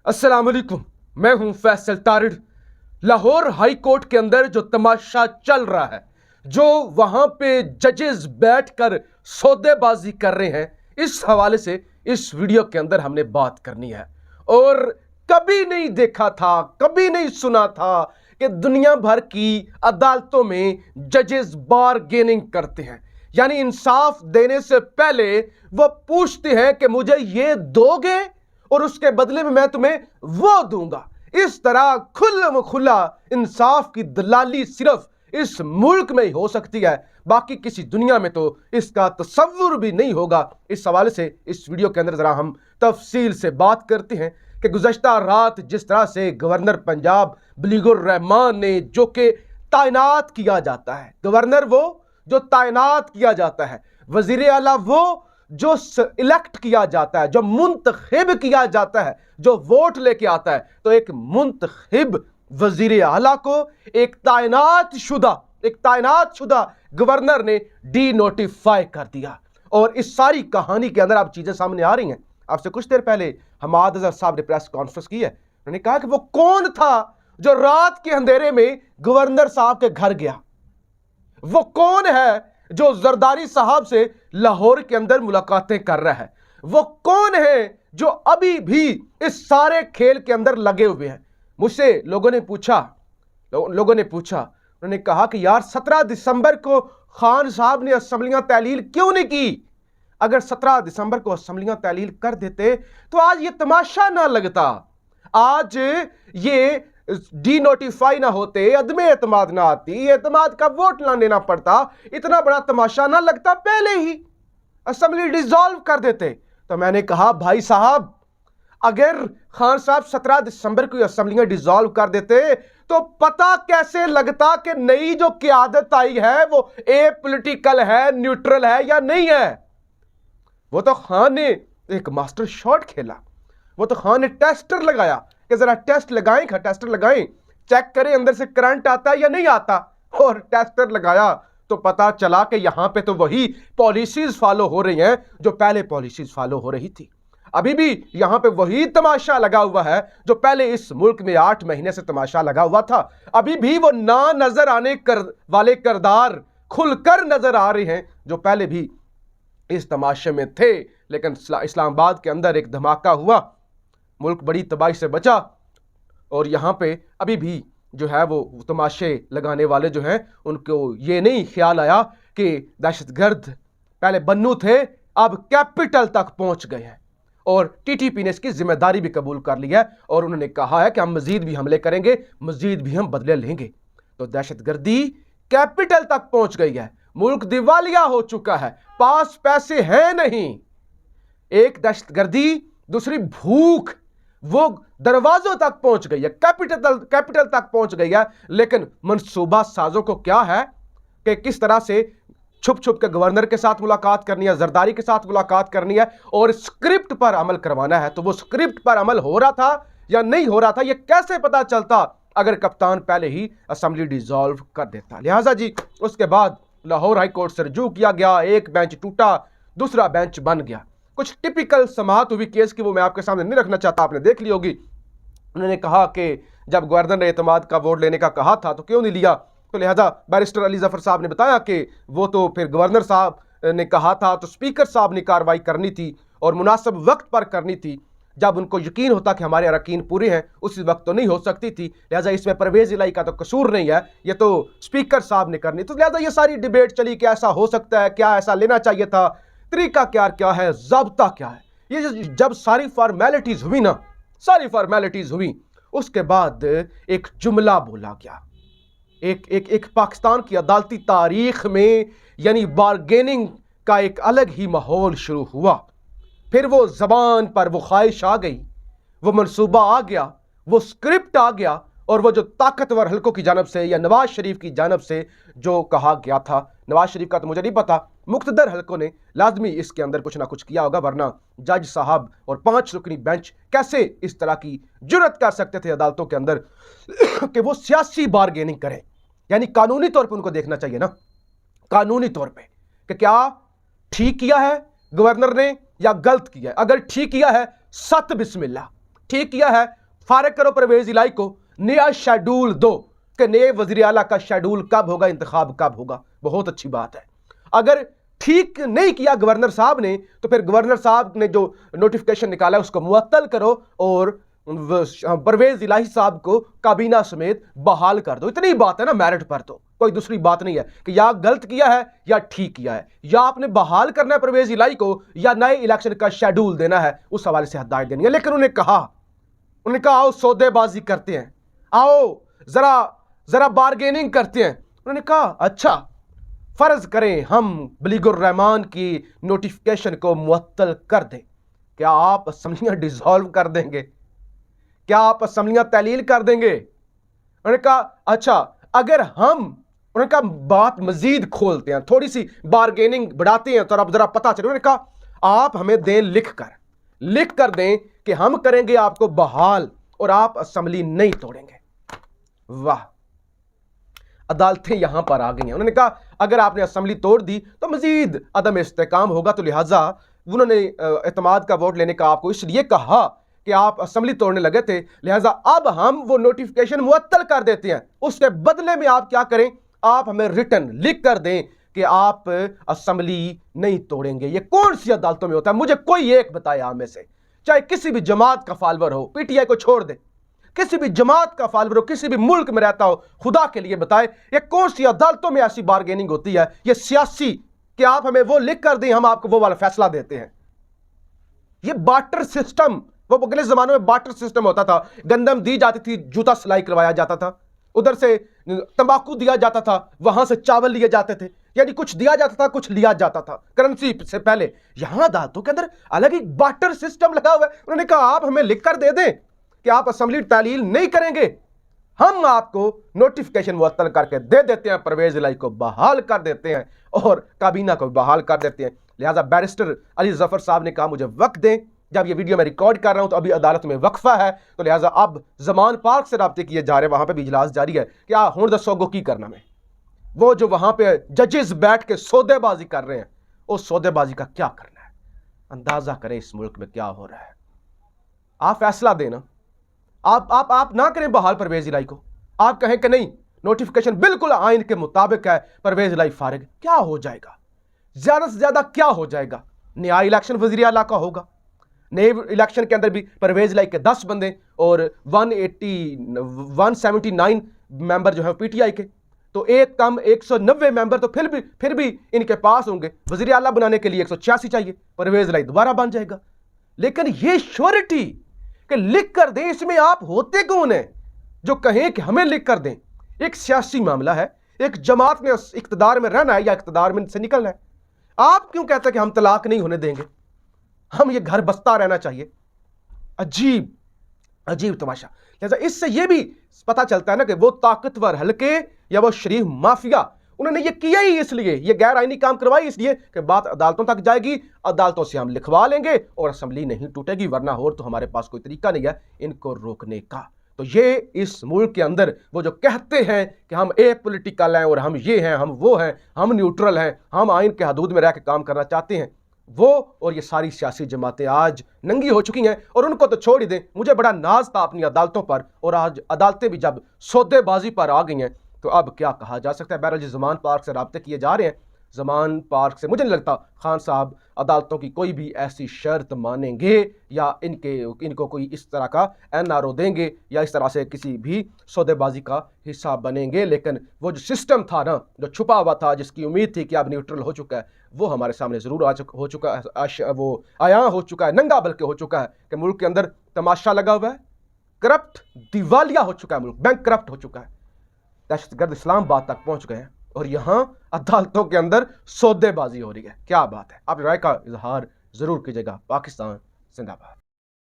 अस्सलाम वालेकुम, मैं हूं फैसल तारिड़। लाहौर हाई कोर्ट के अंदर जो तमाशा चल रहा है, जो वहां पे जजेस बैठकर सौदेबाजी कर रहे हैं, इस हवाले से इस वीडियो के अंदर हमने बात करनी है। और कभी नहीं देखा था, कभी नहीं सुना था कि दुनिया भर की अदालतों में जजेस बारगेनिंग करते हैं, यानी इंसाफ देने से पहले वो पूछते हैं कि मुझे ये दोगे और उसके बदले में मैं तुम्हें वो दूंगा। इस तरह खुल्लम खुला इंसाफ की दलाली सिर्फ इस मुल्क में ही हो सकती है, बाकी किसी दुनिया में तो इसका तसव्वुर भी नहीं होगा। इस हवाले से इस वीडियो के अंदर जरा हम तफसील से बात करते हैं कि गुज़श्ता रात जिस तरह से गवर्नर पंजाब बलीगुर रहमान ने, जो कि तैनात किया जाता है, गवर्नर वो जो तैनात किया जाता है, वजीर आला वो जो इलेक्ट किया जाता है, जो मुंतखिब किया जाता है, जो वोट लेके आता है, तो एक मुंतखिब वजीर आला को एक तैनात शुदा गवर्नर ने डी नोटिफाई कर दिया। और इस सारी कहानी के अंदर आप चीजें सामने आ रही हैं। आपसे कुछ देर पहले हमाद अजहर साहब ने प्रेस कॉन्फ्रेंस की है, उन्होंने कहा कि वो कौन था जो रात के अंधेरे में गवर्नर साहब के घर गया, वो कौन है जो जरदारी साहब से लाहौर के अंदर मुलाकातें कर रहा है, वो कौन है जो अभी भी इस सारे खेल के अंदर लगे हुए हैं। मुझसे लोगों ने पूछा, उन्होंने कहा कि यार 17 दिसंबर को खान साहब ने असम्बलियां तहलील क्यों नहीं की? अगर 17 दिसंबर को असम्बलियां तहलील कर देते तो आज ये तमाशा ना लगता, आज ये डी नोटिफाई ना होते, अदम एतमाद ना आती, एतमाद का वोट ना लेना पड़ता, इतना बड़ा तमाशा ना लगता, पहले ही असेंबली डिसॉल्व कर देते। तो मैंने कहा भाई साहब, अगर खान साहब 17 दिसंबर को असेंबलियां डिसॉल्व कर देते तो पता कैसे लगता कि नई जो क़यादत आई है वो ए पॉलिटिकल है, न्यूट्रल है या नहीं है। वो तो खान ने एक मास्टर शॉट खेला, वो तो खान ने टेस्टर लगाया कि जरा टेस्ट लगाएं, टेस्टर लगाएं, चेक करें अंदर से करंट आता है या नहीं आता। और टेस्टर लगाया तो पता चला कि यहां पे तो वही पॉलिसीज फॉलो हो रही हैं जो पहले पॉलिसीज फॉलो हो रही थी। अभी भी यहां पे वही तमाशा लगा हुआ है जो पहले इस मुल्क में 8 महीने से तमाशा लगा हुआ था। अभी भी वो ना नजर आने वाले किरदार खुलकर नजर आ रहे हैं जो पहले भी इस तमाशे में थे। लेकिन इस्लामाबाद के अंदर एक धमाका हुआ, मुल्क बड़ी तबाही से बचा, और यहाँ पे अभी भी जो है वो तमाशे लगाने वाले जो हैं उनको ये नहीं ख्याल आया कि दहशतगर्द पहले बन्नू थे, अब कैपिटल तक पहुंच गए हैं। और टीटीपी ने इसकी जिम्मेदारी भी कबूल कर ली है और उन्होंने कहा है कि हम मजीद भी हमले करेंगे, मजीद भी हम बदले लेंगे। तो दहशतगर्दी कैपिटल तक पहुंच गई है, मुल्क दिवालिया हो चुका है, पास पैसे हैं नहीं। एक दहशतगर्दी, दूसरी भूख, वो दरवाजों तक पहुंच गई है, कैपिटल तक पहुंच गई है। लेकिन मंसूबा साजों को क्या है कि किस तरह से छुप छुप के गवर्नर के साथ मुलाकात करनी है, जरदारी के साथ मुलाकात करनी है और स्क्रिप्ट पर अमल करवाना है। तो वो स्क्रिप्ट पर अमल हो रहा था या नहीं हो रहा था, ये कैसे पता चलता अगर कप्तान पहले ही असेंबली डिसॉल्व कर देता। लिहाजा जी उसके बाद लाहौर हाई कोर्ट से रजू किया गया, एक बेंच टूटा, दूसरा बेंच बन गया। कुछ टिपिकल समाअत हुई केस की, वो मैं आपके सामने नहीं रखना चाहता, आपने देख ली होगी। उन्होंने कहा कि जब गवर्नर ने एतमाद का वोट लेने का कहा था तो क्यों नहीं लिया, तो लिहाजा बैरिस्टर अली जफर साहब ने बताया कि वो तो फिर गवर्नर साहब ने कहा था तो स्पीकर साहब ने कार्रवाई करनी थी और मुनासिब वक्त पर करनी थी, जब उनको यकीन होता कि हमारे अरकान पूरे हैं, उसी वक्त तो नहीं हो सकती थी। लिहाजा इसमें परवेज इलाही का तो कसूर नहीं है, ये तो स्पीकर साहब ने करनी। तो लिहाजा ये सारी डिबेट चली कि ऐसा हो सकता है, क्या ऐसा लेना चाहिए था, तरीका क्या है, ज़ाब्ता क्या है। ये जब सारी फॉर्मेलिटीज हुई ना, सारी फॉर्मेलिटीज हुई, उसके बाद एक जुमला बोला गया, एक पाकिस्तान की अदालती तारीख में यानी बारगेनिंग का एक अलग ही माहौल शुरू हुआ। फिर वो जबान पर वो ख्वाहिश आ गई, वो मंसूबा आ गया, वो स्क्रिप्ट आ गया, और वो जो ताकतवर हलकों की जानब से या नवाज शरीफ की जानब से जो कहा गया था, नवाज शरीफ का तो मुझे नहीं पता, मुख्तदर हलकों ने लाजमी इसके अंदर कुछ ना कुछ किया होगा, वरना जज साहब और 5 रुकनी बेंच कैसे इस तरह की जुर्रत कर सकते थे अदालतों के अंदर कि वो सियासी बारगेनिंग करें। यानी कानूनी तौर पर उनको देखना चाहिए ना, कानूनी तौर पर कि क्या ठीक किया है गवर्नर ने या गलत किया है। अगर ठीक किया है सत बिस्मिल्लाह, ठीक किया है, फारिग करो परवेज इलाही को, नया शेड्यूल दो कि नए वजीर आला का शेड्यूल कब होगा, इंतखाब कब होगा। बहुत अच्छी बात है। अगर ठीक नहीं किया गवर्नर साहब ने तो फिर गवर्नर साहब ने जो नोटिफिकेशन निकाला उसको मुअत्तल करो और परवेज इलाही साहब को काबीना समेत बहाल कर दो। इतनी बात है ना मेरिट पर, तो कोई दूसरी बात नहीं है कि या गलत किया है या ठीक किया है, या आपने बहाल करना है परवेज इलाही को या नए इलेक्शन का शेड्यूल देना है, उस हवाले से हदायत देनी है। लेकिन उन्होंने कहा आओ सौदेबाजी करते हैं, आओ जरा बार्गेनिंग करते हैं। उन्होंने कहा अच्छा फर्ज करें हम बलीगुर रहमान की नोटिफिकेशन को मुअत्तल कर दें, क्या आप असम्बलियां डिसॉल्व कर देंगे? क्या आप असम्बलियां तहलील कर देंगे? उन्होंने कहा अच्छा अगर हम, उन्होंने कहा बात मजीद खोलते हैं, थोड़ी सी बार्गेनिंग बढ़ाते हैं तो अब जरा पता चले। उन्होंने कहा आप हमें दें लिख कर दें कि हम करेंगे आपको बहाल और आप असम्बली नहीं तोड़ेंगे। वाह, अदालतें यहां पर आ गई हैं। उन्होंने कहा अगर आपने असम्बली तोड़ दी तो मजीद अदम इस्तेकाम होगा, तो लिहाजा उन्होंने एतमाद का वोट लेने का आपको इसलिए कहा कि आप असम्बली तोड़ने लगे थे, लिहाजा अब हम वो नोटिफिकेशन मुअत्तल कर देते हैं। उसके बदले में आप क्या करें, आप हमें रिटन लिख कर दें कि आप असम्बली नहीं तोड़ेंगे। ये कौन सी अदालतों में होता है? मुझे कोई एक बताए आप में से, चाहे किसी भी जमात का फालवर हो, पीटीआई को छोड़ दे, किसी भी जमात का फालवर हो, किसी भी मुल्क में रहता हो, खुदा के लिए बताए ये कौन सी अदालतों में ऐसी बार्गेनिंग होती है, ये सियासी, कि आप हमें वो लिख कर दें हम आपको वो वाला फैसला देते हैं। ये बार्टर सिस्टम, वो अगले जमाने में बार्टर सिस्टम होता था, गंदम दी जाती थी, जूता सिलाई करवाया जाता था, उधर से तंबाकू दिया जाता था, वहां से चावल लिए जाते थे, यानी कुछ दिया जाता था कुछ लिया जाता था करेंसी से पहले। यहां अदालतों के अंदर अलग ही बार्टर सिस्टम लगा हुआ है। उन्होंने कहा आप हमें लिख कर दे दें कि आप असेंबली तहलील नहीं करेंगे, हम आपको नोटिफिकेशन मुअत्तल करके दे देते हैं, परवेज इलाही को बहाल कर देते हैं और काबीना को बहाल कर देते हैं। लिहाजा बैरिस्टर अली जफर साहब ने कहा मुझे वक्त दें, जब ये वीडियो मैं रिकॉर्ड कर रहा हूं तो अभी अदालत में वक्फा है, तो लिहाजा अब जमान पार्क से राब्ते किए जा रहे हैं, वहां पे भी इजलास जारी है। क्या हुण दसोगो की करना में, वो जो वहां पे जजेस बैठ के सौदेबाजी कर रहे हैं, उस सौदेबाजी का क्या करना है? अंदाजा करें इस मुल्क में क्या हो रहा है। आप फैसला देना, आप ना करें बहाल परवेज इलाही को, आप कहें कि नहीं नोटिफिकेशन बिल्कुल आइन के मुताबिक है, परवेज इलाही फारिग, क्या हो जाएगा? ज्यादा से ज्यादा क्या हो जाएगा? नया इलेक्शन वजीर आला का होगा, नए इलेक्शन के अंदर भी परवेज इलाही के 10 बंदे और 179 मेंबर जो है पीटीआई के, तो एक कम 190 मेंबर, तो फिर भी इनके पास होंगे। वजीर आला बनाने के लिए 186 चाहिए, परवेज इलाही दोबारा बन जाएगा। लेकिन ये श्योरिटी कि लिख कर दें, इसमें आप होते कौन हैं जो कहें कि हमें लिख कर दें? एक सियासी मामला है, एक जमात ने इख्तिदार में रहना है या इख्तिदार में से निकलना है। आप क्यों कहते हैं कि हम तलाक नहीं होने देंगे, हम ये घर बसता रहना चाहिए? अजीब तमाशा। लिहाजा इससे ये भी पता चलता है ना कि वो ताकतवर हल्के या वो शरीफ माफिया, उन्होंने ये किया ही इसलिए, ये गैर आईनी काम करवाई इसलिए कि बात अदालतों तक जाएगी, अदालतों से हम लिखवा लेंगे और असेंबली नहीं टूटेगी, वरना और तो हमारे पास कोई तरीका नहीं है इनको रोकने का। तो ये इस मुल्क के अंदर वो जो कहते हैं कि हम ए पॉलिटिकल हैं और हम ये हैं, हम वो हैं, हम न्यूट्रल हैं, हम आइन के हदूद में रह के काम करना चाहते हैं, वो और ये सारी सियासी जमातें आज नंगी हो चुकी हैं। और उनको तो छोड़ ही दें, मुझे बड़ा नाज था अपनी अदालतों पर, और आज अदालतें भी जब सौदेबाजी पर आ गई हैं तो अब क्या कहा जा सकता है। बहरहाल जी जमान पार्क से राब्ते किए जा रहे हैं, जमान पार्क से मुझे नहीं लगता खान साहब अदालतों की कोई भी ऐसी शर्त मानेंगे या इनको कोई इस तरह का NRO देंगे या इस तरह से किसी भी सौदेबाजी का हिस्सा बनेंगे। लेकिन वो जो सिस्टम था ना, जो छुपा हुआ था, जिसकी उम्मीद थी कि अब न्यूट्रल हो चुका है, वो हमारे सामने ज़रूर हो चुका है, वो आया हो चुका है, नंगा बल्कि हो चुका है कि मुल्क के अंदर तमाशा लगा हुआ है, करप्ट दिवालिया हो चुका है, मुल्क बैंक करप्ट हो चुका है, दहशतगर्द इस्लामाबाद तक पहुंच गए हैं और यहां अदालतों के अंदर सौदेबाजी हो रही है। क्या बात है। आप राय का इजहार जरूर कीजिएगा। पाकिस्तान जिंदाबाद।